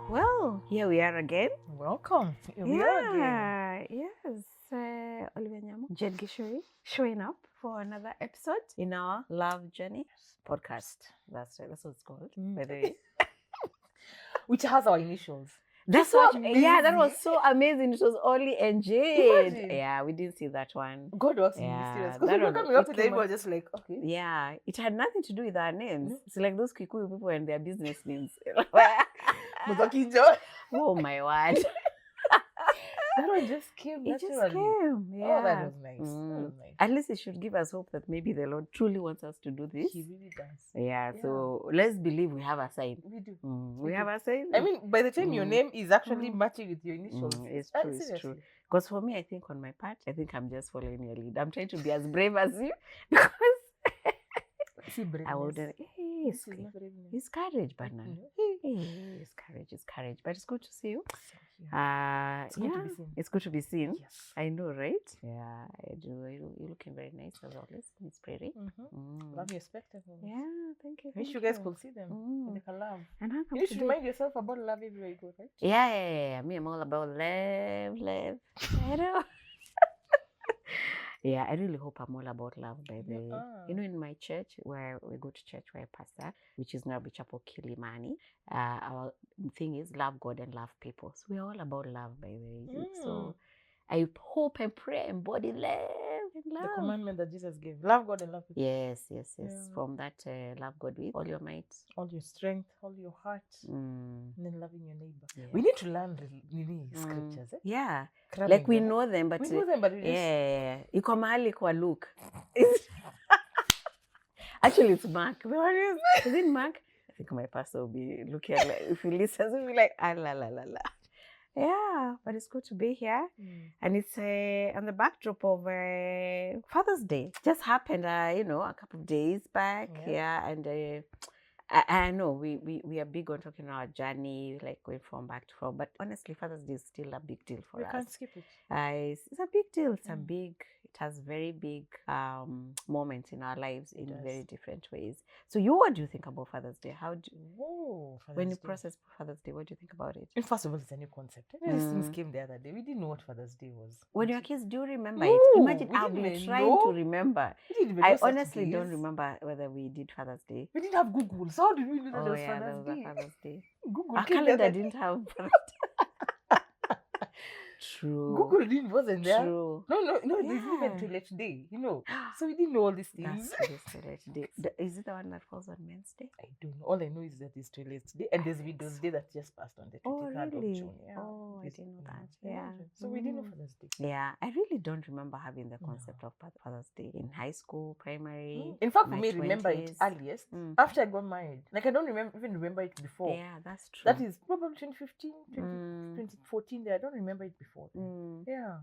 Well, here we are again. Welcome. Here we are again. Yes. Olivia and Jade showing up for another episode in our love journey podcast. That's right. That's what it's called, by the way. Which has our initials. That's so what. amazing. Yeah, that was so amazing. It was Olivia and Jade. Imagine. Yeah, we didn't see that one. God was Yeah, mysterious. that Because we were one- coming up it to the came table, out- just like, okay. Yeah, it had nothing to do with our names. No. It's like those Kikuyu people and their business names. Muzakinjo. Oh my word! That one just came It just naturally. came. Yeah. Oh, that was nice. That was nice. At least it should give us hope that maybe the Lord truly wants us to do this. He really does. Yeah, Yeah. so let's believe we have a sign. We do. We do. have a sign. I mean, by the time your name is actually Mm. matching with your initials. It's true, it's seriously. true. Because for me, I think on my part, I think I'm just following your lead. I'm trying to be as brave as you because See, braveness. I wouldn't. Hey, This is not braveness. it's courage, but No. it's courage. But it's good to see you. Yeah. It's good to be seen. It's good to be seen. Yes. I know, right? Yeah, I do. You're looking very nice as always. It's pretty. Love your spectacles. Yeah, thank you. I wish thank you guys could see them. Mm. They can love. And how come You should today? remind yourself about love everywhere you go, right? Yeah. Me, I'm all about love. I know. Yeah, I really hope I'm all about love, by the way. are. You know, in my church, where we go to church where I pastor, which is Nairobi Chapel Kilimani, our thing is love God and love people. So we're all about love, by the way. So I hope and pray and embody love and love. The commandment that Jesus gave. Love God and love people. Yes. Yeah. From that, love God with all your might. All your strength, all your heart. Mm. And then loving your neighbor. Yeah. We need to learn scriptures. Eh? Yeah. Cramming Like we them. know them, but We know them, but we just... yeah. Iko mahali kwa Luke. Actually, it's Mark. The one is it Mark? I think my pastor will be looking at, like, if he listens, he'll be like, la. Yeah, but it's good to be here. And it's on the backdrop of Father's Day. Just happened, a couple of days back. Yeah, and I know we are big on talking our journey, like going from back to front. But honestly, Father's Day is still a big deal for us. We can't skip it. It's a big deal. It has very big moments in our lives in very different ways. So what do you think about Father's Day? When you process Father's Day, what do you think about it? And first of all, it's a new concept. These things came the other day. We didn't know what Father's Day was. When you were kids, do you remember No, it? Imagine we I've been didn't trying know. to remember. We didn't even I know such honestly don't days. remember whether we did Father's Day. We didn't have Google. So how did we know that Oh there was yeah, that Father's was Day? a Father's Day. Google Our came the calendar other day. didn't have Father's Day. True. Google wasn't there. True. No, there's Yeah. even toilet day, So we didn't know all these things. That's toilet day. Is it the one that falls on Men's Day? I don't know. All I know is that it's toilet day and there's Widow's Day that just passed on the 23rd of June. Yeah. Oh, I didn't know that. Yeah. So we didn't know Father's Day. Yeah, I really don't remember having the concept of Father's Day in high school, primary. In fact, for my me, remember it 20s. earliest after I got married. Like I don't even remember it before. Yeah, that's true. That is probably 2015, 2014 there. I don't remember it before.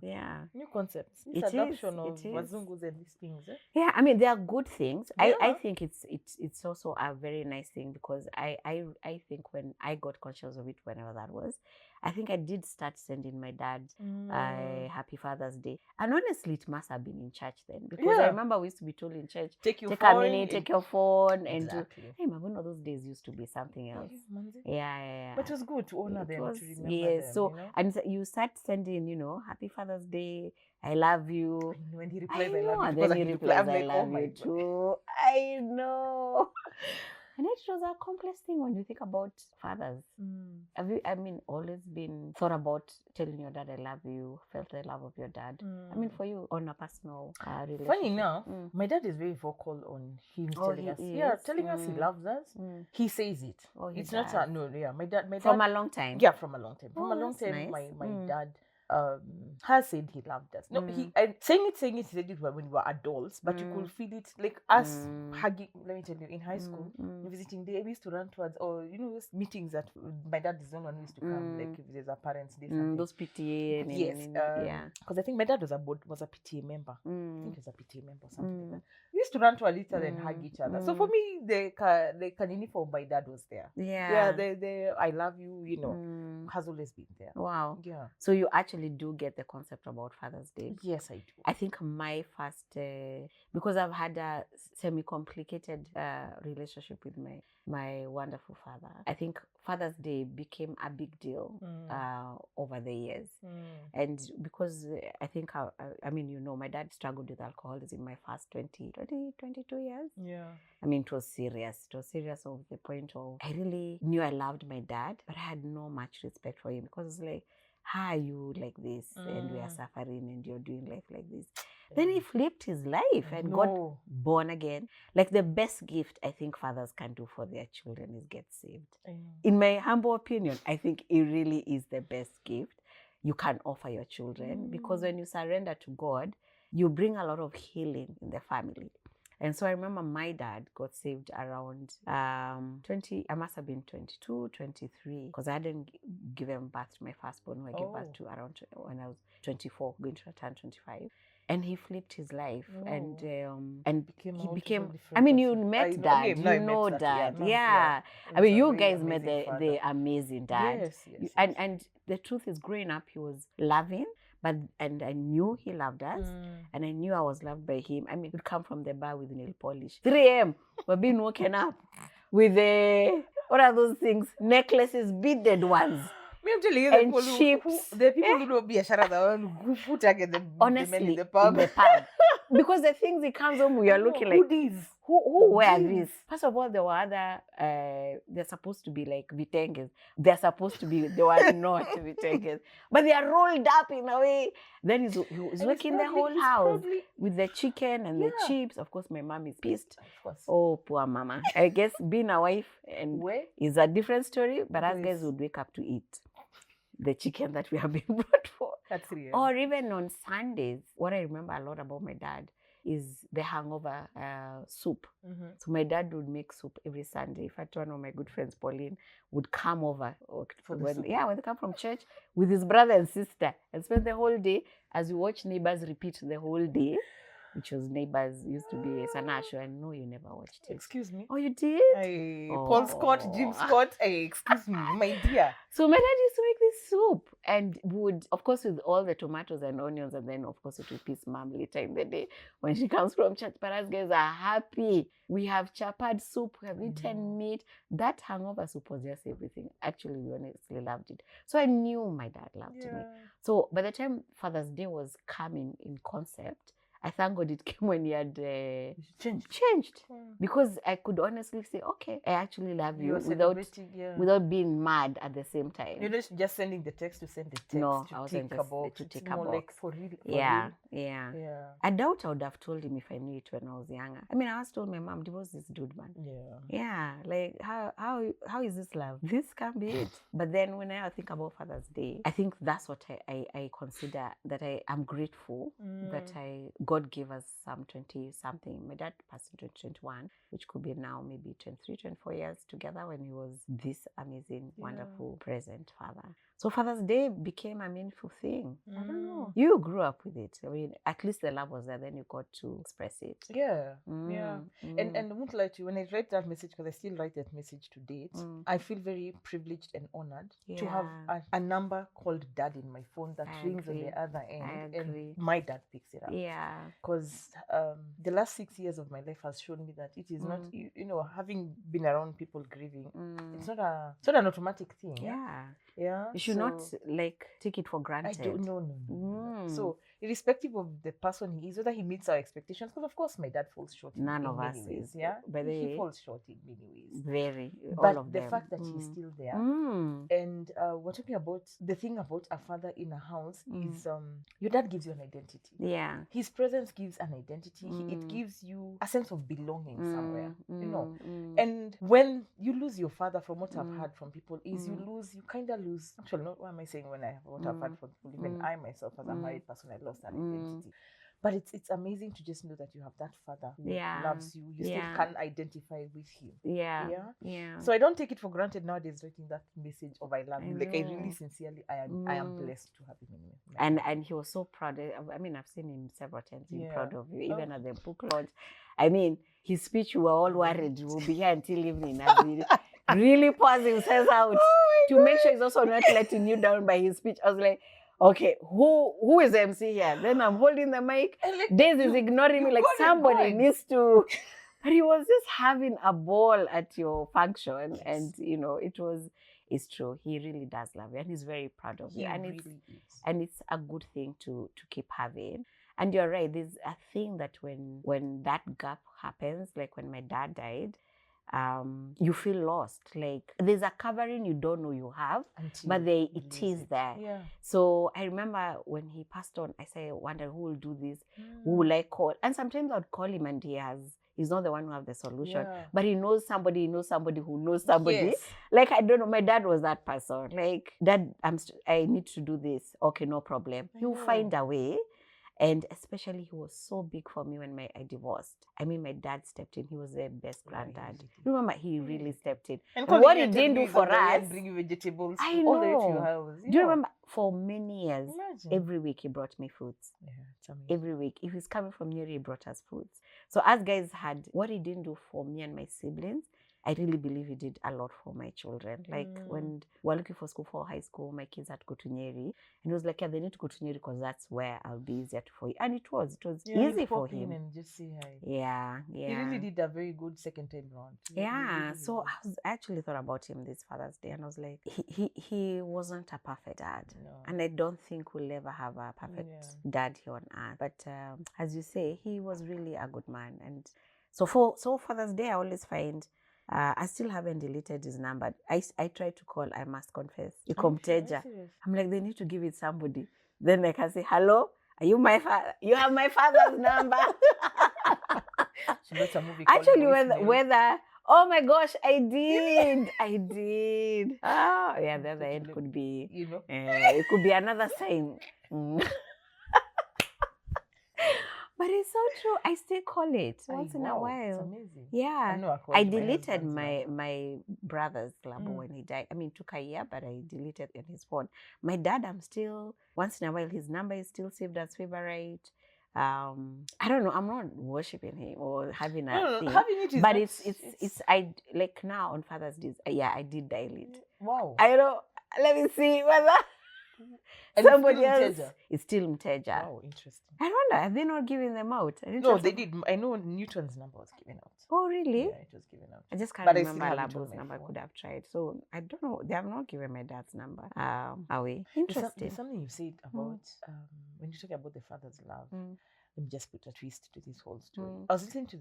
Yeah. New concepts. It This is, adoption of it is. wazungus and these things. Eh? Yeah, I mean they are good things. Yeah. I think it's also a very nice thing because I think when I got conscious of it, whenever that was, I think I did start sending my dad Happy Father's Day. And honestly, it must have been in church then because I remember we used to be told in church, take your take phone, a minute, take your phone, and do. Exactly. Hey, man, one of those days used to be something else. Yeah. But it was good to honor them, to remember yes. them. So and you start sending, Happy Father's Day. I love you. And when he replies, I know, love and you. then he replies, I love my you God. too. I know. And it was a complex thing when you think about fathers. Have you, always been thought about telling your dad, I love you, felt the love of your dad? For you, on a personal relationship. Funny enough, my dad is very vocal on him telling us. Yeah, telling us he loves us. He says it. Oh, he it's does. not my dad From a long time. Yeah, from a long time. Oh, From a long that's time, nice. my dad has said he loved us. No, he and saying it, he said it when we were adults, but you could feel it like us hugging. Let me tell you, in high school, visiting day, we used to run towards, or those meetings that my dad is the one who used to come, like if there's a parents' day, something. Those PTA. Yes, yeah. Because I think my dad was a PTA member. I think he was a PTA member, something like that. We used to run to each other and hug each other. So for me, the kanini for my dad was there. Yeah. The I love you, has always been there. Wow. Yeah. So you actually do get the concept about Father's Day. Yes, I do. I think my first, because I've had a semi-complicated relationship with my wonderful father, I think Father's Day became a big deal over the years. And because I think, I mean, my dad struggled with alcoholism my first 22 years. Yeah. I mean, it was serious. It was serious of the point of, I really knew I loved my dad, but I had no much respect for him because it's like, how are you like this and we are suffering and you're doing life like this? Then he flipped his life and got born again. Like the best gift I think fathers can do for their children is get saved. In my humble opinion, I think it really is the best gift you can offer your children because when you surrender to God, you bring a lot of healing in the family. And so I remember my dad got saved around 20, I must have been 22, 23, because I hadn't given birth to my firstborn, who I gave birth to around when I was 24, going to turn 25. And he flipped his life and he became, I mean, you met dad, you know dad. Yeah. I mean, you guys met the amazing dad. Yes. And the truth is, growing up, he was loving. And I knew he loved us, and I knew I was loved by him. I mean, we'd come from the bar with nail polish. 3 a.m. We're being woken up with what are those things? Necklaces, beaded ones. I'm telling you, and chips. The people who know Biashara, who put again the honestly men in the pub. Because the things he comes home, we are looking like, who wear this? First of all, there were other, they're supposed to be like vitenges. They're supposed to be, they were not vitenges. But they are rolled up in a way. Then he's working the whole house with the chicken and the chips. Of course, my mom is pissed. Of course. Oh, poor mama. I guess being a wife is a different story, but us guys would wake up to eat the chicken that we have been brought for. That's real. Or even on Sundays, what I remember a lot about my dad is the hangover soup. So my dad would make soup every Sunday. In fact, one of my good friends, Pauline, would come over when they come from church with his brother and sister and spend the whole day as we watch Neighbors repeat the whole day. Which was Neighbors, used to be a Sana show. I know you never watched it. Excuse me. Oh, you did? Paul Scott, Jim Scott. Excuse me, my dear. So my dad used to make this soup and would, of course, with all the tomatoes and onions, and then, of course, it would piece mom later in the day when she comes from church. But us guys are happy. We have chapad soup, we have eaten meat. That hangover soup was just everything. Actually, we honestly loved it. So I knew my dad loved me. So by the time Father's Day was coming in concept, I thank God it came when he had changed. Because I could honestly say, okay, I actually love you without being mad at the same time. You're not just sending the text to send the text. No, I wasn't to tick a box. Like for real. Yeah. I doubt I would have told him if I knew it when I was younger. I mean, I was told my mom, divorce this dude, man. Yeah. Like, how is this love? This can be it. But then when I think about Father's Day, I think that's what I consider, that I am grateful that God gave us some 20-something. My dad passed in 2021, which could be now maybe 23, 24 years together when he was this amazing, wonderful, present father. So Father's Day became a meaningful thing. I don't know. You grew up with it. I mean, at least the love was there. Then you got to express it. And I won't lie to you, when I read that message, because I still write that message to date, I feel very privileged and honored to have a number called Dad in my phone that rings on the other end. And my dad picks it up. Because the last 6 years of my life has shown me that it is not, having been around people grieving, it's not an automatic thing. You should not take it for granted. I don't know. So irrespective of the person he is, whether he meets our expectations, because of course my dad falls short in many ways. He falls short in many ways. Very. But the fact that he's still there. And we're talking about the thing about a father in a house is your dad gives you an identity. His presence gives an identity. It gives you a sense of belonging somewhere. And when you lose your father, from what I've heard from people, is you kind of lose, actually, not what am I saying when I what I've had for people, even I myself as a married person, I lost that identity. But it's amazing to just know that you have that father who loves you. You still can identify with him. Yeah. So I don't take it for granted nowadays writing that message of I love you. Like I really sincerely, I am blessed to have him in me. And he was so proud. I mean, I've seen him several times being proud of you, even at the book launch. I mean, his speech, we were all worried we'll be here until evening as he really pours himself out to make sure he's also not letting you down by his speech. I was like, okay, who is MC here? Then I'm holding the mic. Daisy is ignoring me like somebody needs to. But he was just having a ball at your function. And, it's true. He really does love you. And he's very proud of you. And it's a good thing to keep having. And you're right. There's a thing that when that gap happens, like when my dad died, you feel lost. Like there's a covering you don't know you have, but it is there. Yeah. So I remember when he passed on, I wonder who will do this, who will I call? And sometimes I'd call him and he's not the one who has the solution, but he knows somebody who knows somebody. Yes. Like, I don't know, my dad was that person. Like, Dad, I need to do this. Okay, no problem. He'll find a way. And especially, he was so big for me when I divorced. I mean, my dad stepped in. He was the best granddad. Remember, he really stepped in. And what he didn't do for us. Bring you vegetables. I know. All the way to your house. Do you remember? For many years, every week he brought me fruits. Yeah, it's amazing. Every week. If he's coming from Nyeri, he brought us fruits. So us guys had, what he didn't do for me and my siblings, I really believe he did a lot for my children. Like when we're looking for school for high school, my kids had to go to Nyeri. And he was like, yeah, they need to go to Nyeri because that's where I'll be easier for you. And it was easy for him. And just say hi. Yeah. He really did a very good second time round. Yeah. So I actually thought about him this Father's Day and I was like, he wasn't a perfect dad. No. And I don't think we'll ever have a perfect dad here on earth. But as you say, he was really a good man. And so for Father's Day, I always find, I still haven't deleted his number. I tried to call, I must confess. I'm like, they need to give it somebody. Then I can say, hello, are you my father? You have my father's number. So that's a movie. Actually, whether oh my gosh, I did. Oh, yeah, the other end could be, it could be another sign. But it's so true. I still call it once in a while. It's amazing. Yeah. I deleted my brother's number when he died. I mean, it took a year, but I deleted on his phone. My dad, I'm still, once in a while, his number is still saved as favorite. I don't know. I'm not worshiping him or having a thing. But it's I like now on Father's Day. Yeah, I did delete. Wow. I know. Let me see whether. And somebody else is still Mteja. Oh, interesting. I wonder, have they not given them out? No, they did. I know Newton's number was given out. Oh, really? Yeah, it was given out. I just can't remember Labo's number. I could have tried. So I don't know. They have not given my dad's number away. Interesting. There's something you said about when you talk about the father's love. Let me just put a twist to this whole story. I was listening to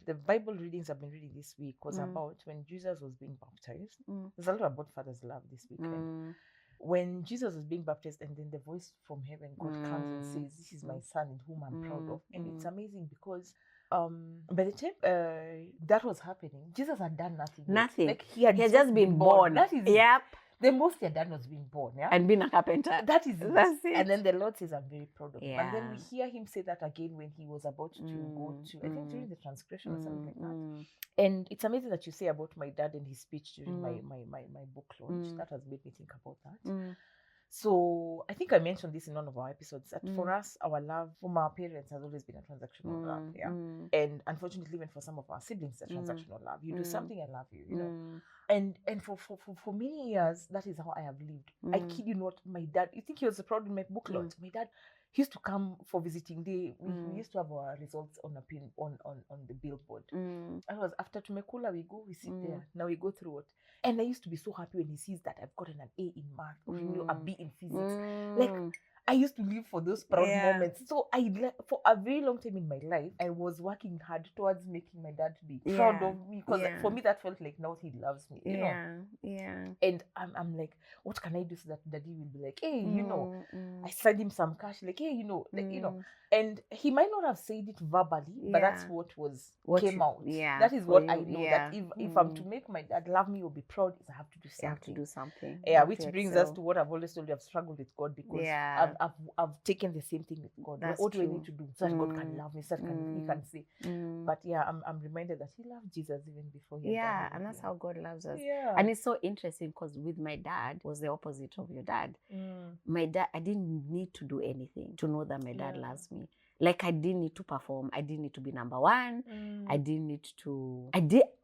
the Bible readings I've been reading this week was about when Jesus was being baptized. There's a lot about father's love this weekend. When Jesus was being baptized and then the voice from heaven, God comes and says, this is my son in whom I'm proud of. And it's amazing because by the time that was happening, Jesus had done nothing. Nothing. Like he had just been born. That is the most he had done was being born. Yeah? And being a carpenter. That's it. And then the Lord says, I'm very proud of him. And then we hear him say that again when he was about to go to, I think during the transgression or something like that. And it's amazing that you say about my dad and his speech during my book launch. That has made me think about that. So I think I mentioned this in one of our episodes that for us, our love from our parents has always been a transactional love. Yeah. And unfortunately, even for some of our siblings, a transactional love. You do something, I love you, you know. And for many years, that is how I have lived. I kid you not, my dad, you think he was proud in my book launch? My dad, he used to come for visiting day. We used to have our results on a pin on the billboard. And it was after Tumekula, we go, we sit there. Now we go through it. And I used to be so happy when he sees that I've gotten an A in math or a B in physics. Like, I used to live for those proud moments. So for a very long time in my life, I was working hard towards making my dad be proud of me, because for me that felt like now he loves me, you know. And I'm like, what can I do so that daddy will be like, hey, you know, I send him some cash, like, hey, you know, like, you know. And he might not have said it verbally, but that's what came out. That is what I know. That if I'm to make my dad love me or be proud, is I have to do something. You have to do something. Yeah, which brings us to what I've always told you. I've struggled with God, because I've taken the same thing with God. That's what do I true. need to do so that God can love me, so that he can see? But yeah, I'm reminded that he loved Jesus even before he had done and that's how God loves us. Yeah. And it's so interesting, because with my dad was the opposite of your dad. My dad, I didn't need to do anything to know that my dad loves me. Like, I didn't need to perform. I didn't need to be number one. I didn't need to,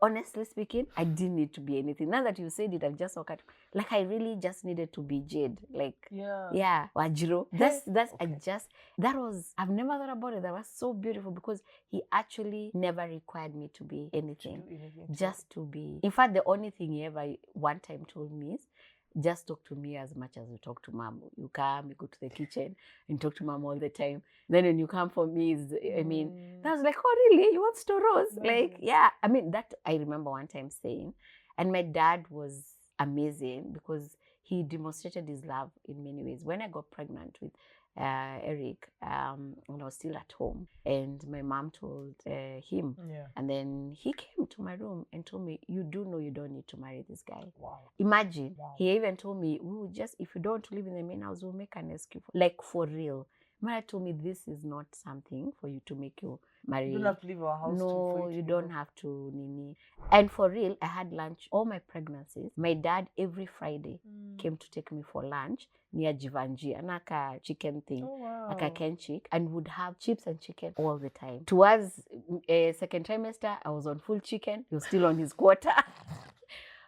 honestly speaking, I didn't need to be anything. Now that you said it, I've just walked out. Like, I really just needed to be Jade. Like, Wajiro. I've never thought about it. That was so beautiful, because he actually never required me to be anything. Just to be. In fact, the only thing he ever one time told me is, just talk to me as much as you talk to mom. You come, you go to the kitchen and talk to mom all the time. Then when you come for me, I mean, that was like, oh, really? You want storos? Like, yeah. I mean, that I remember one time saying. And my dad was amazing, because he demonstrated his love in many ways. When I got pregnant with Eric, when I was still at home, and my mom told him, and then he came to my room and told me, you do know you don't need to marry this guy. Imagine. He even told me, if you don't live in the main house, we'll make an excuse. Like, for real. Mara told me, this is not something for you to make you marry. You don't have to leave our house. No, you don't have to, Nini. And for real, I had lunch all my pregnancies. My dad every Friday came to take me for lunch near Jivanji, anaka chicken thing, aka kenchik, and would have chips and chicken all the time. Towards second trimester, I was on full chicken. He was still on his quarter.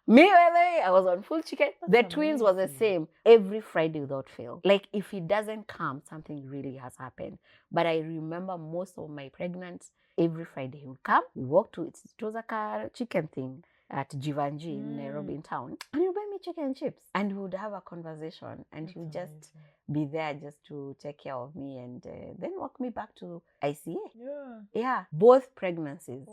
Me, I was on full chicken. The twins was the same every Friday without fail. Like, if he doesn't come, something really has happened. But I remember most of my pregnancy, every Friday he would come. We walked to, it was like a chicken thing at Jivanji in Nairobi in town. And he would buy me chicken and chips. And we would have a conversation. And he would just be there just to take care of me, and then walk me back to ICA. Yeah, both pregnancies.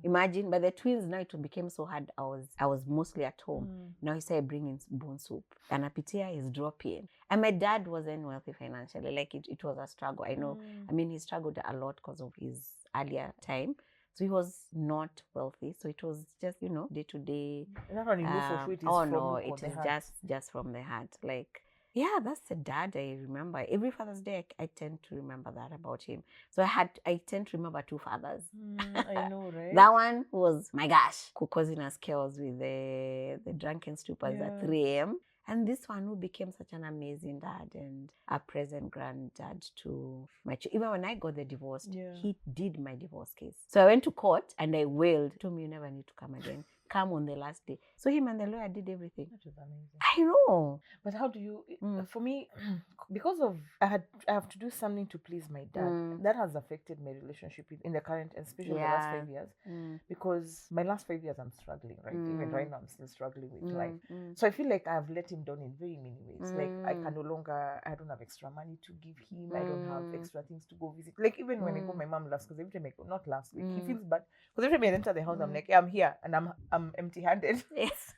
Imagine, but the twins, now it became so hard. I was mostly at home. Now he started bringing bone soup, and Apitia is dropping. And my dad wasn't wealthy financially. Like, it was a struggle. I know. I mean, he struggled a lot because of his earlier time. So he was not wealthy. So it was just, day to day. It is just from the heart. Like, yeah, that's the dad I remember. Every Father's Day, I tend to remember that about him. So I tend to remember two fathers. I know, right? That one was, my gosh, causing us chaos with the drunken stupors at 3 a.m. And this one who became such an amazing dad and a present granddad to my children. Even when I got the divorce, he did my divorce case. So I went to court and I wailed. He told me, you never need to come again. Come on the last day. So him and the lawyer did everything. That was amazing. I know. But how do you, for me, because of, I have to do something to please my dad. That has affected my relationship in the current, especially the last 5 years. Because my last 5 years, I'm struggling, right? Even right now, I'm still struggling with life. So I feel like I've let him down in very many ways. Like, I don't have extra money to give him. I don't have extra things to go visit. Like, even when I go, my mom laughs, because every time I go, not last week, he feels bad. Because every time I enter the house, I'm like, I'm here, and I'm empty-handed. Yes.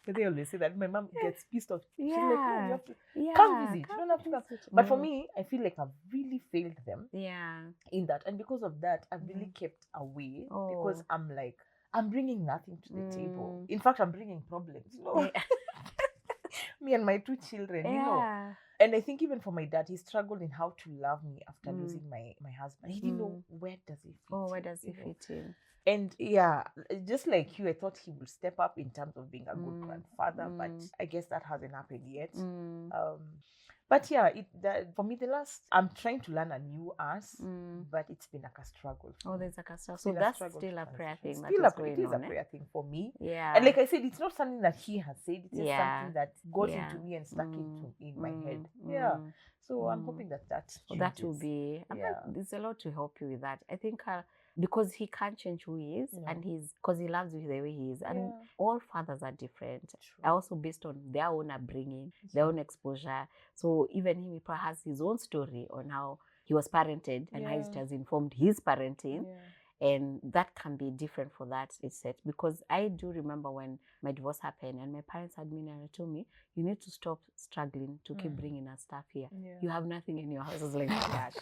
But they always say that. My mom gets pissed off. She's like, no, you have to come visit. You don't have to come. But for me, I feel like I've really failed them. In that. And because of that, I've really kept away. Because I'm like, I'm bringing nothing to the table. In fact, I'm bringing problems. Me and my 2 children, And I think even for my dad, he struggled in how to love me after losing my husband. He didn't know, where does he fit in? Where does he fit in? And just like you, I thought he would step up in terms of being a good grandfather, but I guess that hasn't happened yet. But for me, I'm trying to learn a new but it's been like a struggle. There's like a struggle. So that's still a prayer thing. It is a prayer thing for me. And like I said, it's not something that he has said. It's just something that got into me and stuck in my head. So I'm hoping that will be. There's a lot to help you with that. I think because he can't change who he is, and because he loves you the way he is. And all fathers are different. True. Also based on their own upbringing, their own exposure. So even he probably has his own story on how he was parented and how it has informed his parenting. And that can be different for that, it's said. Because I do remember when my divorce happened and my parents had me and told me, you need to stop struggling to keep bringing us stuff here. You have nothing in your house. I was like, gosh.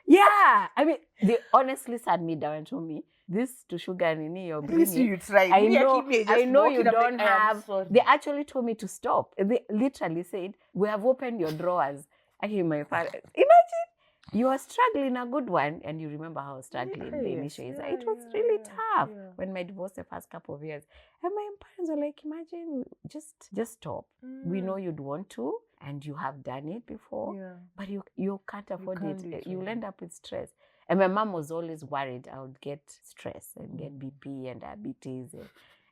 Yeah. I mean, they honestly sat me down and told me, this to sugar and you're bringing. You tried. I know you don't have. They actually told me to stop. They literally said, we have opened your drawers. I hear my parents. Imagine. You are struggling a good one, and you remember how struggling the initial is. It was really tough when my divorce the first couple of years. And my parents were like, imagine, just stop. We know you'd want to, and you have done it before, but you can't afford it. You'll end up with stress. And my mom was always worried I would get stress and get BP and diabetes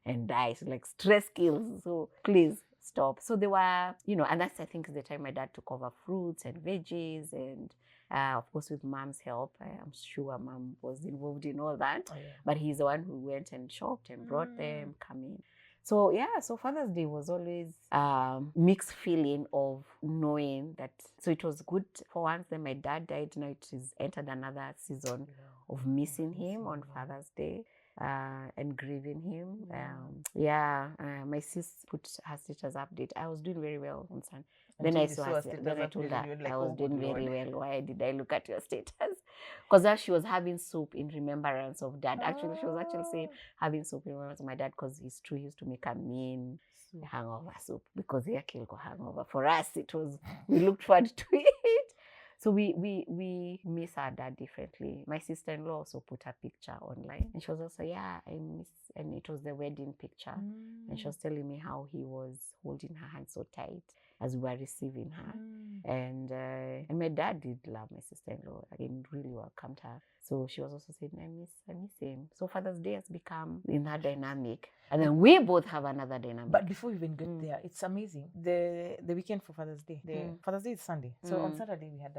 and die. So like stress kills. So please stop. So they were, and that's, I think, the time my dad took over fruits and veggies and of course, with mom's help. I'm sure mom was involved in all that. But he's the one who went and shopped and brought them, come in. So, so Father's Day was always mixed feeling of knowing that. So it was good for once. Then my dad died. Now it is entered another season of missing him on Father's Day. And grieving him. My sis put her status update. I was doing very well on Sunday. Then I saw her. Then I told her I was doing very well. Why did I look at your status? Because she was having soup in remembrance of dad. Actually, she was actually saying having soup in remembrance of my dad because it's true. He used to make a mean hangover soup because he killed hangover. For us, it was, we looked forward to it. So we miss our dad differently. My sister-in-law also put a picture online. And she was also, I miss, and it was the wedding picture. And she was telling me how he was holding her hand so tight as we were receiving her. And my dad did love my sister-in-law. Again, really welcomed her. So she was also saying, I miss him. So Father's Day has become in that dynamic. And then we both have another dynamic. But before we even get there, it's amazing. The weekend for Father's Day. Father's Day is Sunday. So on Saturday we had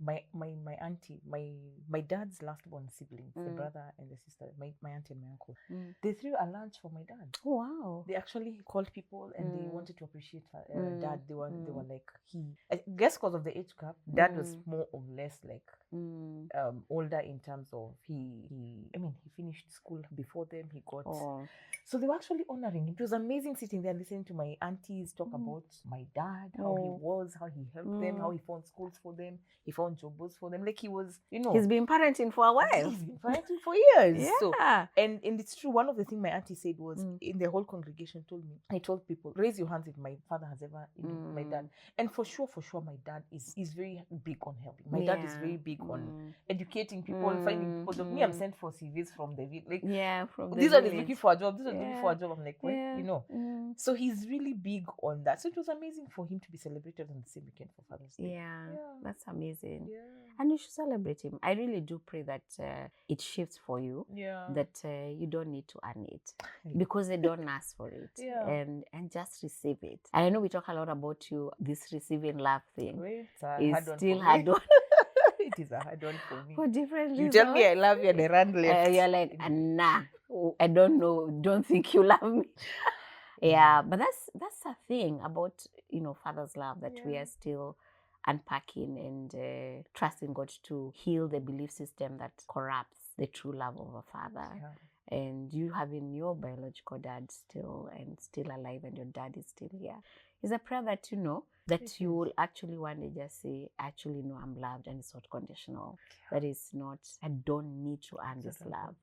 my auntie, my dad's last born siblings, the brother and the sister, my auntie and my uncle. They threw a lunch for my dad. Oh, wow. They actually called people and they wanted to appreciate dad. They were like, I guess because of the age gap, dad was more or less like older in terms of he finished school before them. He got so they were actually honoring him. It was amazing sitting there listening to my aunties talk about my dad, how he was, how he helped them, how he found schools for them, he found jobs for them. Like he was, he's been parenting for a while. He's been parenting for years. Yeah. So, and it's true. One of the things my auntie said was in the whole congregation I told people, raise your hands if my father has ever, my dad. And for sure, my dad is very big on helping. My dad is very big on educating people, finding people. Me, I'm sent for CVs from the village. From the these village. Are looking for a job. These are looking for a job. I'm like, So he's really big on that. So it was amazing for him to be celebrated on the same weekend for Father's Day. That's amazing. And you should celebrate him. I really do pray that it shifts for you. That you don't need to earn it because they don't ask for it. And just receive it. And I know we talk a lot about you. This receiving love thing is still hard on. It is a hard one for me. For different reasons. You tell me I love you and I run left. You're like, nah, I don't know. Don't think you love me. But that's a thing about, father's love that we are still unpacking and trusting God to heal the belief system that corrupts the true love of a father. And you having your biological dad still alive and your dad is still here. It's a prayer that that you will actually one day just say, actually, no, I'm loved and it's not conditional. That is not, I don't need to earn this love.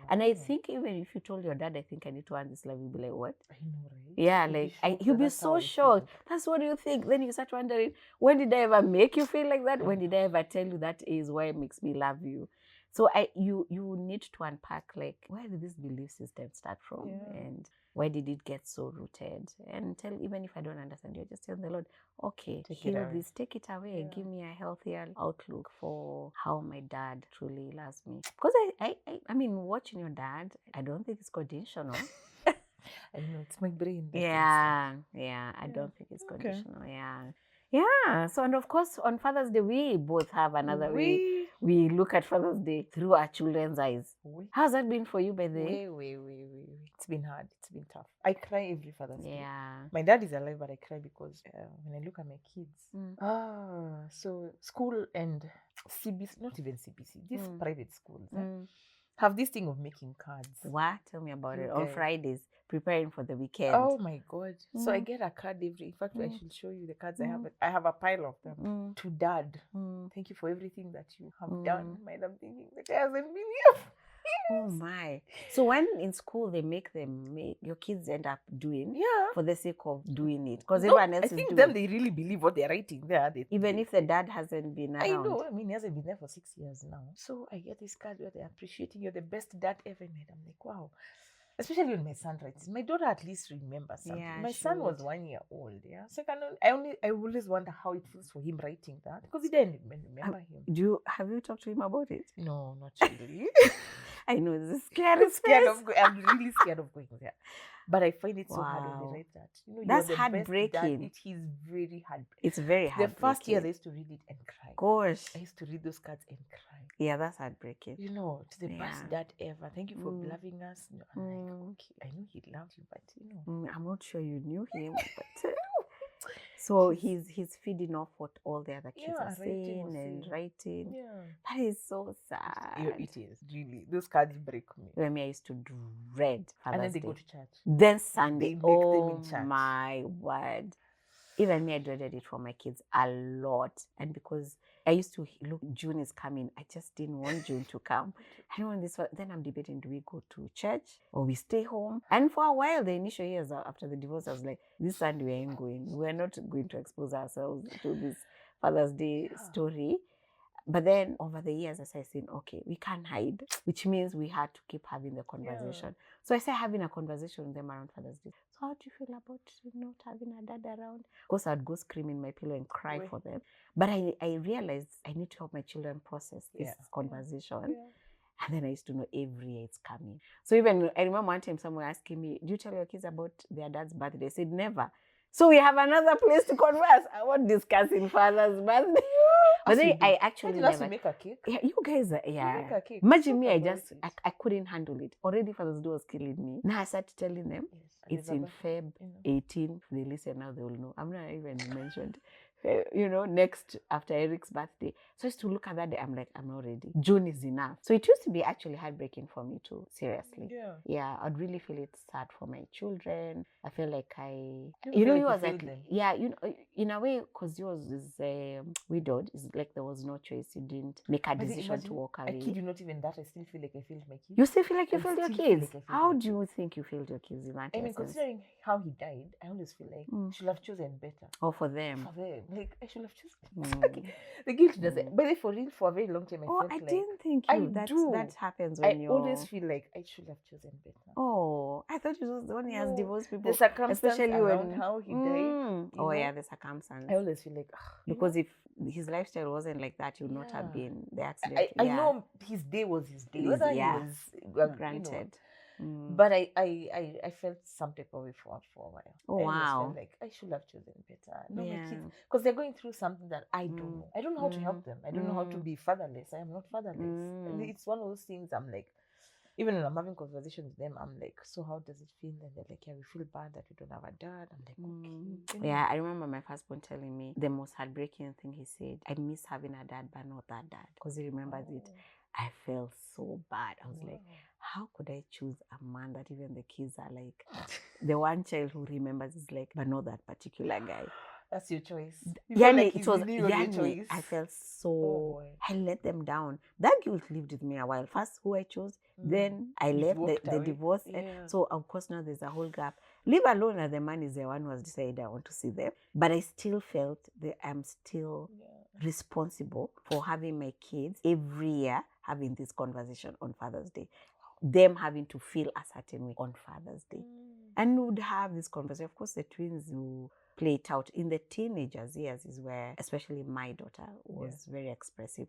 And I think even if you told your dad, I think I need to earn this love, you'll be like, what? I know, right? He'll be so shocked. That's what you think. Then you start wondering, when did I ever make you feel like that? When did I ever tell you that is why it makes me love you? So you need to unpack, like, where did this belief system start from? And why did it get so rooted? And even if I don't understand you, just tell the Lord, okay, heal this, take it away, give me a healthier outlook for how my dad truly loves me. Because I mean, watching your dad, I don't think it's conditional. I know, it's my brain. I don't think it's conditional. Yeah. So, and of course, on Father's Day, we both have another way. We look at Father's Day through our children's eyes. How's that been for you, by the way? It's been hard. It's been tough. I cry every Father's Day. Yeah. My dad is alive, but I cry because when I look at my kids, so school and CBC, not even CBC, these private schools have this thing of making cards. What? Tell me about it. On Fridays, preparing for the weekend. Oh my God. So I get a card in fact, I should show you the cards I have. I have a pile of them. To Dad, thank you for everything that you have done. I'm thinking the guy hasn't been here. Oh my. So when in school they make your kids end up doing for the sake of doing it. Because everyone else is doing it. I think them they really believe what they're writing there. Even if the dad hasn't been around. I know. I mean, he hasn't been there for 6 years now. So I get this card where they're appreciating you're the best dad ever made. I'm like, wow. Especially when my son writes. My daughter at least remembers something. Yeah, my son was 1 year old, So I always wonder how it feels for him writing that. Because he didn't remember him. Have you talked to him about it? No, not really. I know this is I'm really scared of going there. But I find it so hard when they write that. That's heartbreaking. It is very heartbreaking. It's very heartbreaking. The first year I used to read it and cry. Gosh. I used to read those cards and cry. Yeah, that's heartbreaking. It's the best dad ever. Thank you for loving us. I'm like, okay, I knew he loved you, but I'm not sure you knew him, but so he's feeding off what all the other kids are saying and writing. Yeah. That is so sad. It is, really. Those cards break me. When I used to dread Father's And then they Day. go to church. Then Sunday. They make them in church. My word. Even me, I dreaded it for my kids a lot. And because I used to look, June is coming. I just didn't want June to come. I don't want this. Then I'm debating, do we go to church or we stay home? And for a while, the initial years after the divorce, I was like, this Sunday we ain't going. We're not going to expose ourselves to this Father's Day story. But then over the years, as I said, okay, we can't hide, which means we had to keep having the conversation. Yeah. So I started having a conversation with them around Father's Day. So how do you feel about not having a dad around? Of course, I'd go scream in my pillow and cry for them. But I realized I need to help my children process this conversation. Yeah. And then I used to know every year it's coming. So even, I remember one time someone asking me, do you tell your kids about their dad's birthday? I said, never. So we have another place to converse. I won't discuss in Father's birthday. But then I actually never make a cake. Yeah, you guys are, Make a cake. Imagine me, I couldn't handle it. Already Father's Day was killing me. Now I started telling them it's in Feb 18. If they listen now, they will know. I'm not even mentioned. Next after Eric's birthday. So I used to look at that day, I'm like, I'm not ready. June is enough. So it used to be actually heartbreaking for me too, seriously. Yeah, I'd really feel it sad for my children. I feel like he was like, in a way, because yours is widowed, it's like there was no choice. You didn't make a decision to walk away. I kid you not, even that, I still feel like I failed my kids. You still feel like you failed your kids? How do you think you failed your kids in that I mean, considering how he died, I always feel like I should have chosen better. Oh, for them. Like, I should have chosen. The guilt doesn't. But for real, for a very long time, I felt like... I didn't think that happens when you... I always feel like I should have chosen better. Oh, I thought it was the one he has divorced people. The circumstance around how he died. Oh, yeah, the circumstance. I always feel like... because if his lifestyle wasn't like that, he would not have been the accident. I know his day was his day. Whether he was... Granted. But I felt some type of way for a while. Oh, wow. I felt like I should have chosen better. No, my kids, because they're going through something that I don't know. I don't know how to help them. I don't know how to be fatherless. I am not fatherless. And it's one of those things I'm like, even when I'm having conversations with them, I'm like, so how does it feel? And they're like, yeah, we feel bad that we don't have a dad. I'm like, okay. Yeah, I remember my firstborn telling me the most heartbreaking thing he said, I miss having a dad, but not that dad. Because he remembers it. I felt so bad. I was like, how could I choose a man that even the kids are like, the one child who remembers is like, but not that particular guy. That's your choice. It was your choice. I felt so, I let them down. That guilt lived with me a while. First, who I chose, then I left the divorce. So, of course, now there's a whole gap. Leave alone that the man is the one who has decided I want to see them. But I still felt that I'm still responsible for having my kids every year having this conversation on Father's Day. Them having to feel a certain way on Father's Day. And we would have this conversation. Of course, the twins will play it out. In the teenagers years is where, especially my daughter, was very expressive.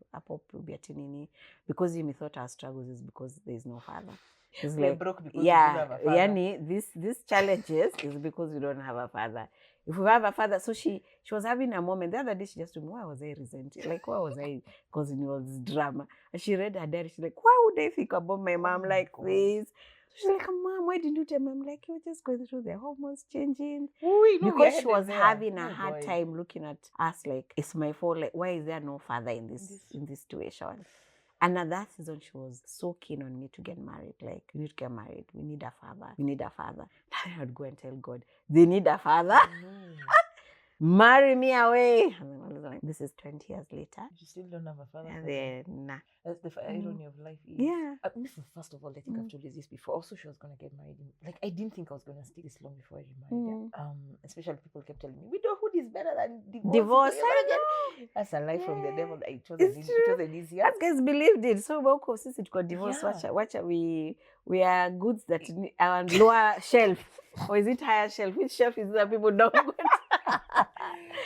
Because me thought our struggles is because there is no father. It's we're like, broke because we don't have a father. Yani, these challenges is because we don't have a father. If we have a father, so she was having a moment. The other day she just told me, why was I resenting? Like, why was I causing all this drama? And she read her diary. She's like, why would I think about my mom like this? She's like, Mom, why didn't you tell me? I'm like, you were just going through the hormones changing. Because she was having a hard time looking at us like, it's my fault. Like, why is there no father in this situation? And at that season, she was so keen on me to get married. Like, we need to get married. We need a father. We need a father. I would go and tell God, they need a father. Marry me away. And I was like, this is 20 years later. You still don't have a father. And then, nah. That's the irony of life. First of all, I think I've told you this before. Also, she was going to get married. Like, I didn't think I was going to stay this long before I remarried. Especially people kept telling me, widowhood is better than divorce. That's a lie from the devil. It wasn't easier. As guys believed it. So, well, since it got divorced, watch we are goods that are on lower shelf. Or is it higher shelf? Which shelf is that people don't go to?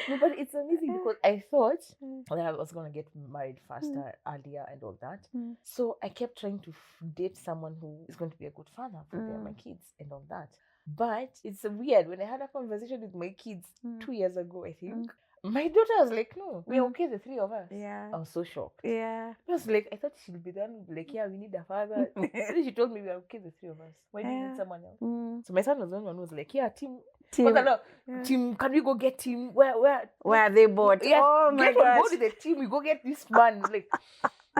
No, but it's amazing because I thought that I was going to get married faster, earlier, and all that. So I kept trying to date someone who is going to be a good father for my kids and all that. But it's weird. When I had a conversation with my kids 2 years ago, I think, my daughter was like, no, we're okay, the three of us. Yeah. I was so shocked. Yeah. I was like, I thought she'll be done. Like, yeah, we need a father. Then she told me we're okay, the three of us. Why do you need someone else? So my son was the one who was like, yeah, Tim, Tim, can we go get Tim? Where are they bought? Yeah, oh my God. Go to the team. We go get this man. Like,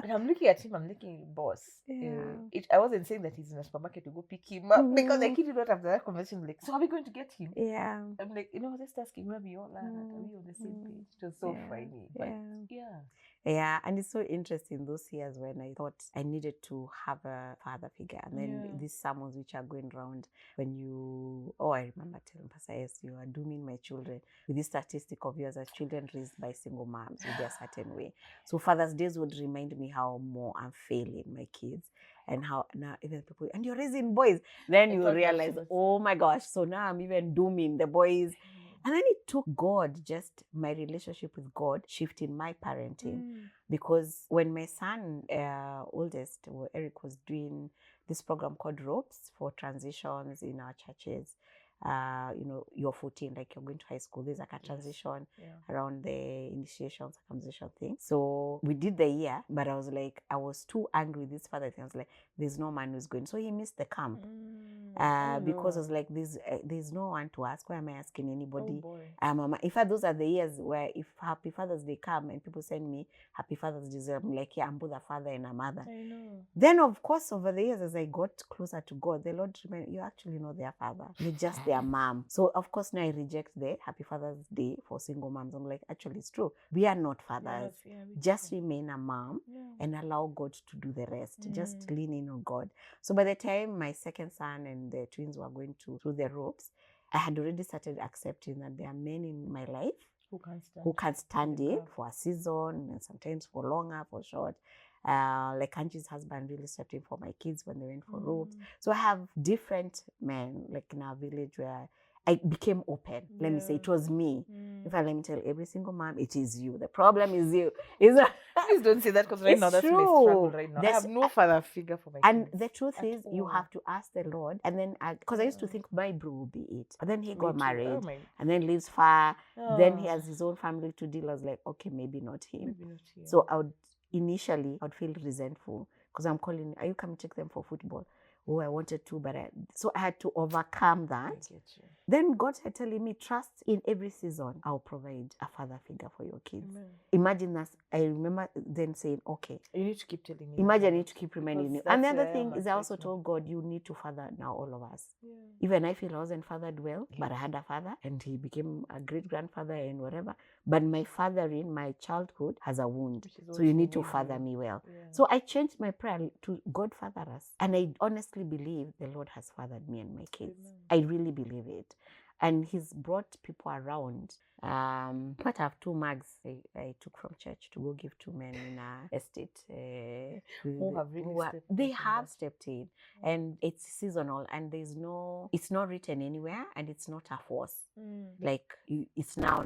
and I'm looking at him. I'm looking, boss. I wasn't saying that he's in a supermarket to go pick him up because I did not after that conversation. Like, so are we going to get him? Yeah. I'm like, just asking where we all are. Are we on the same page? It was so funny. But yeah, and it's so interesting those years when I thought I needed to have a father figure. And then these sermons which are going around when I remember telling Pastor S, you are dooming my children with this statistic of yours as children raised by single moms with their certain way. So Father's Days would remind me how more I'm failing my kids. And how now even people, and you're raising boys. Then you realize, oh my gosh, so now I'm even dooming the boys. And then it took God, just my relationship with God, shifting my parenting. Because when my son, oldest, Eric, was doing this program called Ropes for transitions in our churches, you're 14, like you're going to high school. There's like a transition around the initiation, circumcision thing. So we did the year, but I was too angry with this father. I was like, there's no man who's going. So he missed the camp. Because I was like, there's no one to ask. Why am I asking anybody? In fact, those are the years where if Happy Father's Day come and people send me Happy Father's Day, I'm like, yeah, I'm both a father and a mother. I know. Then, of course, over the years, as I got closer to God, the Lord reminded you actually know their father. You're just their mom. So, of course, now I reject the Happy Father's Day for single moms. I'm like, actually, it's true. We are not fathers. Just remain a mom and allow God to do the rest. Just lean in on God. So by the time my second son and the twins were going through the ropes, I had already started accepting that there are men in my life who can stand it for a season and sometimes for longer, for short. Like Angie's husband really stepped in for my kids when they went for ropes. So I have different men, like in our village, where I became open. Let me say, it was me. In fact, let me tell every single mom, it is you. The problem is you. Please don't say that because right now that's my struggle right now. I have no father figure for my kids. And the truth is, you have to ask the Lord. And then, because I used to think my bro will be it. But then he got married and then lives far. Then he has his own family to deal. I was like, okay, maybe not him. So I would feel resentful because I'm calling, are you coming to take them for football? Oh, I wanted to, but so I had to overcome that. Then God started telling me, trust in every season, I'll provide a father figure for your kids. Amen. Imagine that. I remember then saying, okay. You need to keep telling me. Imagine I need to keep reminding you. And the other thing is I also told God, you need to father now all of us. Even I feel I wasn't fathered well, but I had a father and he became a great-grandfather and whatever. But my fathering, my childhood has a wound. So you need to father me well. So I changed my prayer to God father us. And I honestly believe the Lord has fathered me and my kids. Amen. I really believe it. And he's brought people around. But I have 2 mugs I took from church to go give to men in our estate. Who have really stepped in. And it's seasonal and it's not written anywhere and it's not a force. Like it's now.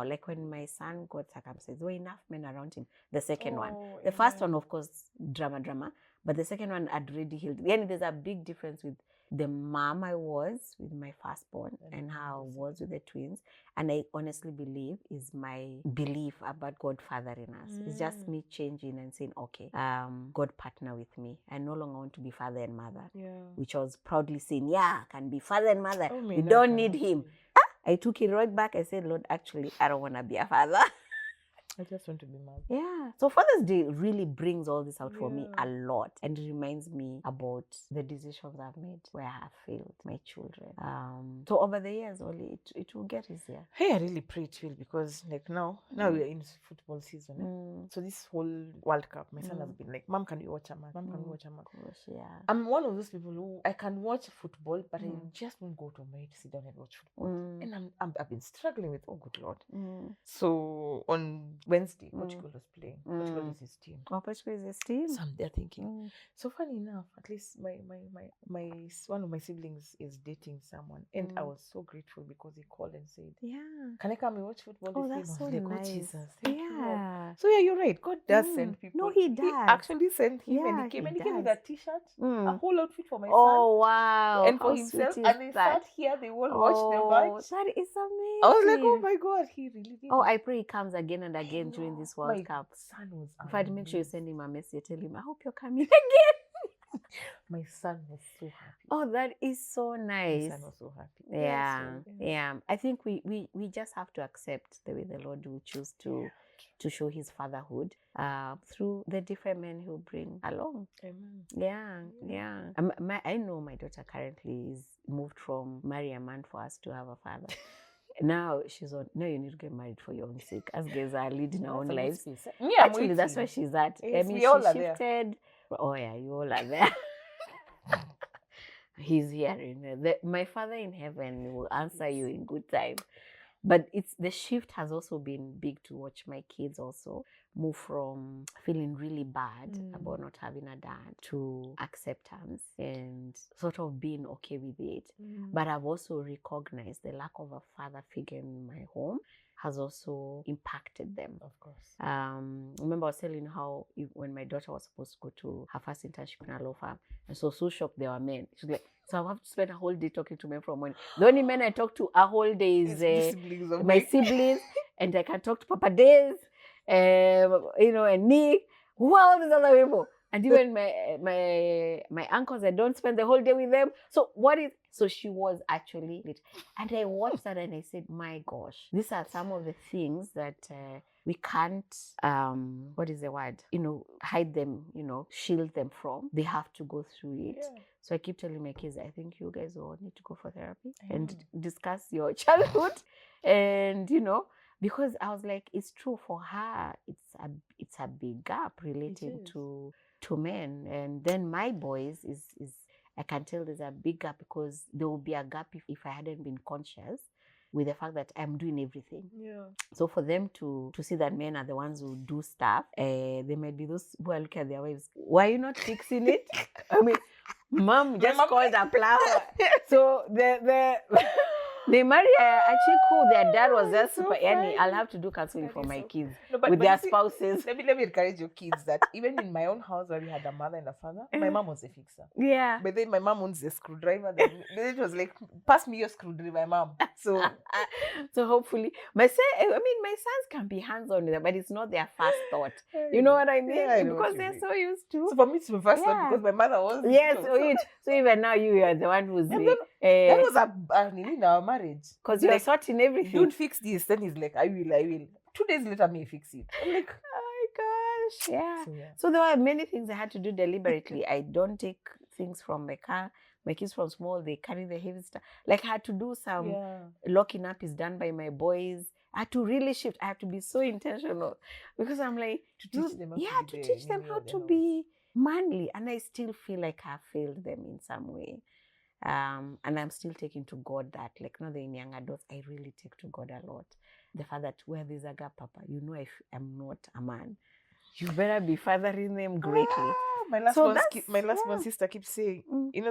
Like when my son got circumcised, there were enough men around him. The second one. The first one, of course, drama. But the second one I'd already healed. Then there's a big difference with the mom I was with my firstborn and how I was with the twins. And I honestly believe is my belief about God fathering us. It's just me changing and saying, okay, God partner with me. I no longer want to be father and mother. Which I was proudly saying, yeah, I can be father and mother. We don't need him. I took it right back. I said, Lord, actually, I don't want to be a father. I just want to be mom. Yeah. So Father's Day really brings all this out for me a lot, and it reminds me about the decisions I've made where I have failed my children. So over the years, only it will get easier. Hey, I really pray it will, because like now we are in football season. So this whole World Cup, my son has been like, Mom, can we watch a match? Mom, can we watch a match? Gosh, yeah. I'm one of those people who I can watch football, but I just won't go to my to sit down and watch football. And I've been struggling with, oh good Lord. So on Wednesday, Portugal was playing. Portugal is his team. Oh, Portugal is his team. So I'm there thinking. So funny enough, at least my one of my siblings is dating someone, and I was so grateful because he called and said, "Yeah, can I come and watch football?" Oh, that's so nice. Oh, Jesus, thank you. So yeah, you're right. God does send people. No, he does. He actually sent him, and he came and he gave me that T-shirt, a whole outfit for my son. Oh wow! And for himself, and they sat here. They all watched the match. That is amazing. I was like, oh my God, he really did. Oh, I pray he comes again and again during this World Cup. Son was in fact, make sure you send him a message. Tell him, I hope you're coming again. My son was so happy. Oh, that is so nice. My son was so happy. Yeah. I think we just have to accept the way the Lord will choose to show his fatherhood through the different men he'll bring along. Amen. Yeah. I know my daughter currently is moved from marry a man for us to have a father. Now she's on. No, you need to get married for your own sake. As girls are leading our own lives. Actually, that's where she's at. Yes, I mean, we all she are shifted. There. Oh yeah, you all are there. He's hearing. My Father in heaven will answer you in good time. But the shift has also been big to watch my kids also move from feeling really bad about not having a dad to acceptance and sort of being okay with it. But I've also recognized the lack of a father figure in my home has also impacted them. Of course. Remember I was telling you how when my daughter was supposed to go to her first internship in a law firm, and so shocked there were men. She's like, so I have to spend a whole day talking to men from morning. The only men I talk to a whole day is my siblings, and I can talk to Papa Days, and Nick. Who are all these other people? And even my uncles, I don't spend the whole day with them. So so she was actually lit. And I watched that and I said, my gosh, these are some of the things that we can't, what is the word? Hide them, shield them from. They have to go through it. Yeah. So I keep telling my kids, I think you guys all need to go for therapy and discuss your childhood. And, because I was like, it's true for her. It's a big gap relating to men. And then my boys is I can tell there's a big gap because there will be a gap if I hadn't been conscious with the fact that I'm doing everything. Yeah. So for them to see that men are the ones who do stuff, they might be those who are looking at their wives. Why are you not fixing it? I mean, Mom just called a plower. So they marry a chick who their dad was just super. I'll have to do counseling for my kids with their spouses. Let me encourage your kids that even in my own house where we had a mother and a father, my mom was a fixer. Yeah. But then my mom owns a screwdriver. Then it was like, pass me your screwdriver, Mom. So hopefully, my sons can be hands-on with them, but it's not their first thought. You know what I mean? Yeah, because they're so used to. So for me, it's my first thought because my mother was. Yes, so even now you are the one who's. That was in our marriage. Because you're sorting everything. Don't fix this. Then he's like, I will. 2 days later, may fix it. I'm like, oh my gosh. Yeah. So there were many things I had to do deliberately. I don't take things from my car. My kids from small, they carry the heavy stuff. Like I had to do some locking up is done by my boys. I had to really shift. I have to be so intentional because I'm like, to teach them how to be manly. And I still feel like I failed them in some way. And I'm still taking to God that, like, not in young adults, I really take to God a lot. The fact that where there's a gap, Papa, if I'm not a man, you better be fathering them greatly. My last born sister keeps saying,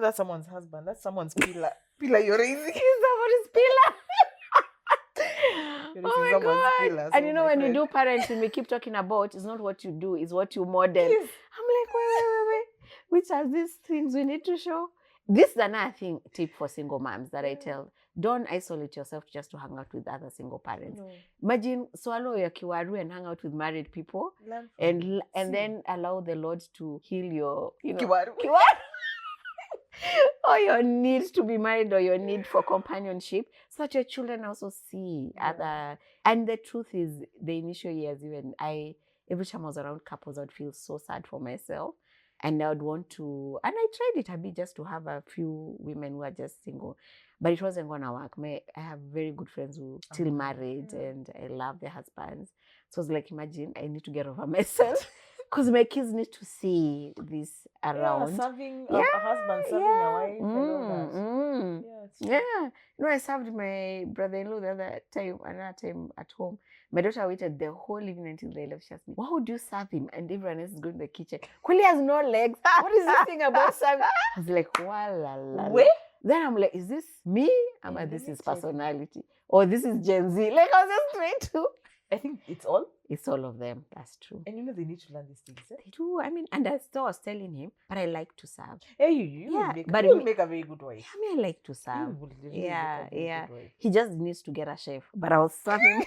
that's someone's husband, that's someone's pillar. Pillar you're raising. Someone's pillar. Oh my God. Pillar, and when you do parenting, we keep talking about it's not what you do, it's what you model. Yes. I'm like, wait. which are these things we need to show. This is another tip for single moms that I tell. Don't isolate yourself just to hang out with other single parents. No. Imagine swallow your kiwaru and hang out with married people, and then allow the Lord to heal your kiwaru. Or your need to be married, or your need for companionship, so that your children also see other. And the truth is, the initial years, even every time I was around couples, I would feel so sad for myself. And I would want to, and I tried it a bit just to have a few women who are just single, but it wasn't going to work. I have very good friends who are still married, and I love their husbands. So I was like, imagine, I need to get over myself. Because my kids need to see this around. Yeah, serving a husband, serving a wife, and all that. I served my brother-in-law another time at home. My daughter waited the whole evening until they left. She asked me, why would you serve him? And everyone else is going to the kitchen. Kuli has no legs. What is this thing about serving? I was like, wait. Then I'm like, is this me? This is personality. Or this is Gen Z. Like, I was just trying to. I think it's all of them. That's true. And they need to learn these things. They do. And I was telling him, but I like to serve. Hey, you will make a very good wife. I like to serve. Yeah. He just needs to get a chef. But I was serving.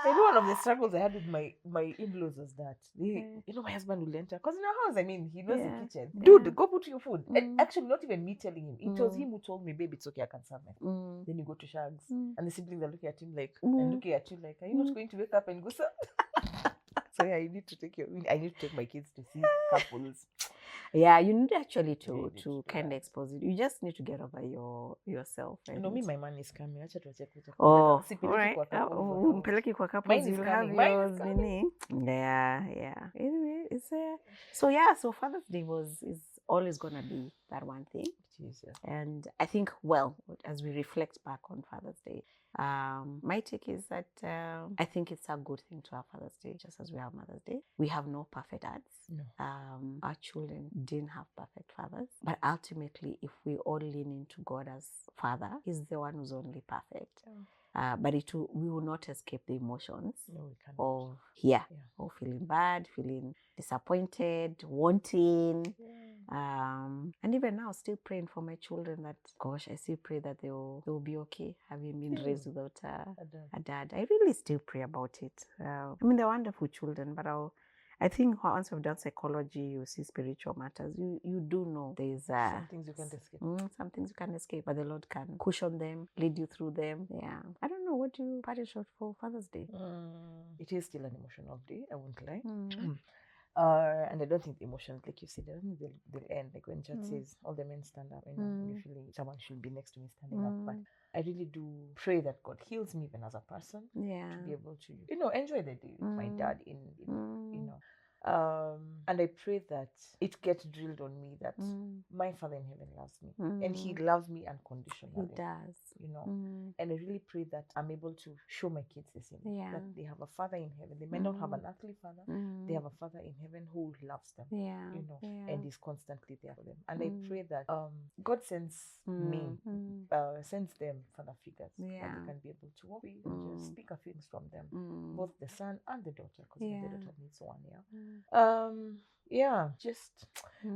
One of the struggles I had with my in-laws was that my husband will enter, because in our house, he knows the kitchen. Dude, go put your food. And actually, not even me telling him. It was him who told me, babe, it's okay, I can serve my. Then you go to Shags, and the siblings are looking at him like, and looking at you like, are you not going to wake up and go serve? So you need to take I need to take my kids to see couples. Yeah, you need actually to kind of expose it. You just need to get over yourself. Me, my man is coming. All right. Mpeleki kwa couples, you'll have yours. Yeah. Anyway, so Father's Day is always gonna be that one thing. Jesus. And I think, as we reflect back on Father's Day, my take is that I think it's a good thing to have Father's Day, just as we have Mother's Day. We have no perfect dads. No. Our children didn't have perfect fathers. But ultimately, if we all lean into God as Father, He's the one who's only perfect. Oh. But we will not escape the emotions of feeling bad, feeling disappointed, wanting. And even now, still praying for my children that, gosh, I still pray that they will be okay, having been raised without a dad. I really still pray about it. They're wonderful children, but I think once we've done psychology, you see spiritual matters, you do know there's some things you can't escape. Some things you can't escape, but the Lord can cushion them, lead you through them. Yeah. I don't know, what do you party short for Father's Day? It is still an emotional day, I won't lie. And I don't think the emotions, like you said, they'll end. Like when church says all the men stand up, you feel like someone should be next to me standing up. But I really do pray that God heals me even as a person. Yeah. To be able to, enjoy the day with my dad and I pray that it gets drilled on me that my Father in heaven loves me. And He loves me unconditionally. He does. And I really pray that I'm able to show my kids the same. Yeah. That they have a Father in heaven. They may not have an earthly father. They have a Father in heaven who loves them. And is constantly there for them. And I pray that God sends sends them father figures that they can be able to walk with and just speak a few things from them. Both the son and the daughter, because the daughter needs one.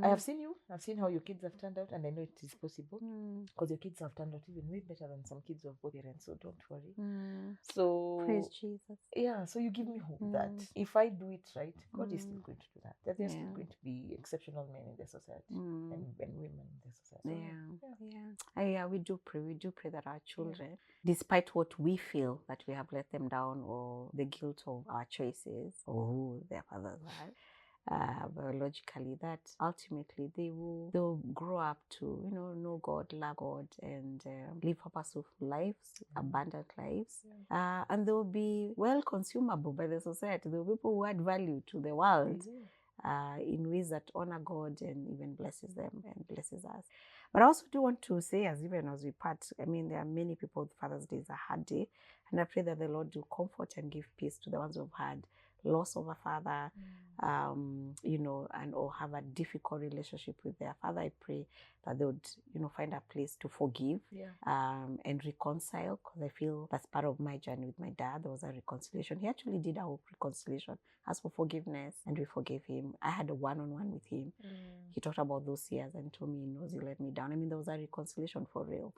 I have seen you. I've seen how your kids have turned out, and I know it is possible because your kids have turned out even way better than some kids of both parents. So don't worry. So praise Jesus. Yeah. So you give me hope that if I do it right, God is still going to do that. That there's still going to be exceptional men in the society and women in the society. We do pray. We do pray that our children, despite what we feel that we have let them down, or the guilt of our choices, or who their fathers are, biologically, that ultimately they'll grow up to know God, love God, and live purposeful lives, abundant lives, and they'll be well consumable by the society. There will be people who add value to the world in ways that honor God and even blesses them and blesses us. But I also do want to say, even as we part, there are many people with Father's Day is a hard day, and I pray that the Lord will comfort and give peace to the ones who've had loss of a father, and or have a difficult relationship with their father, I pray that they would, find a place to forgive and reconcile, because I feel that's part of my journey with my dad. There was a reconciliation. He actually did our reconciliation, asked for forgiveness, and we forgave him. I had a one-on-one with him. He talked about those years and told me, he let me down. I mean, there was a reconciliation for real.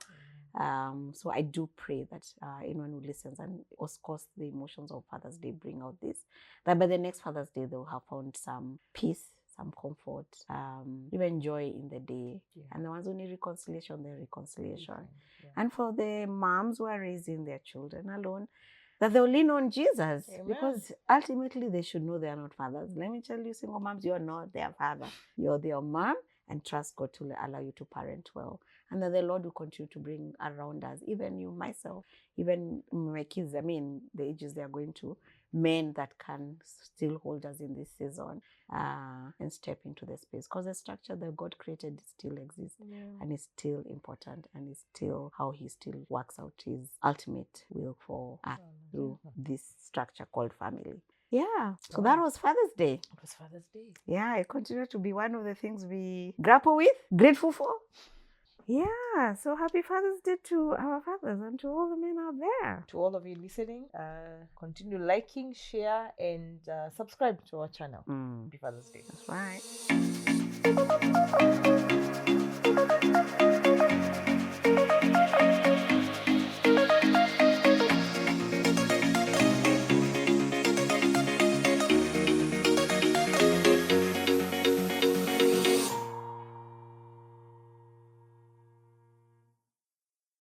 So I do pray that anyone who listens, and of course the emotions of Father's Day bring out this, that by the next Father's Day they'll have found some peace, some comfort, even joy in the day. And the ones who need reconciliation, their reconciliation. And for the moms who are raising their children alone, that they'll lean on Jesus. Amen. Because ultimately they should know they are not fathers. Let me tell you, single moms, you're not their father. You're their mom, and trust God to allow you to parent well. And that the Lord will continue to bring around us, even you, myself, even my kids, the ages they are going to, men that can still hold us in this season and step into the space. Because the structure that God created still exists and is still important, and is still how he still works out his ultimate will for us through this structure called family. Yeah, so that was Father's Day. It was Father's Day. Yeah, it continues to be one of the things we grapple with, grateful for. Yeah, so happy Father's Day to our fathers and to all the men out there. To all of you listening, continue liking, share, and subscribe to our channel. Happy Father's Day. That's right.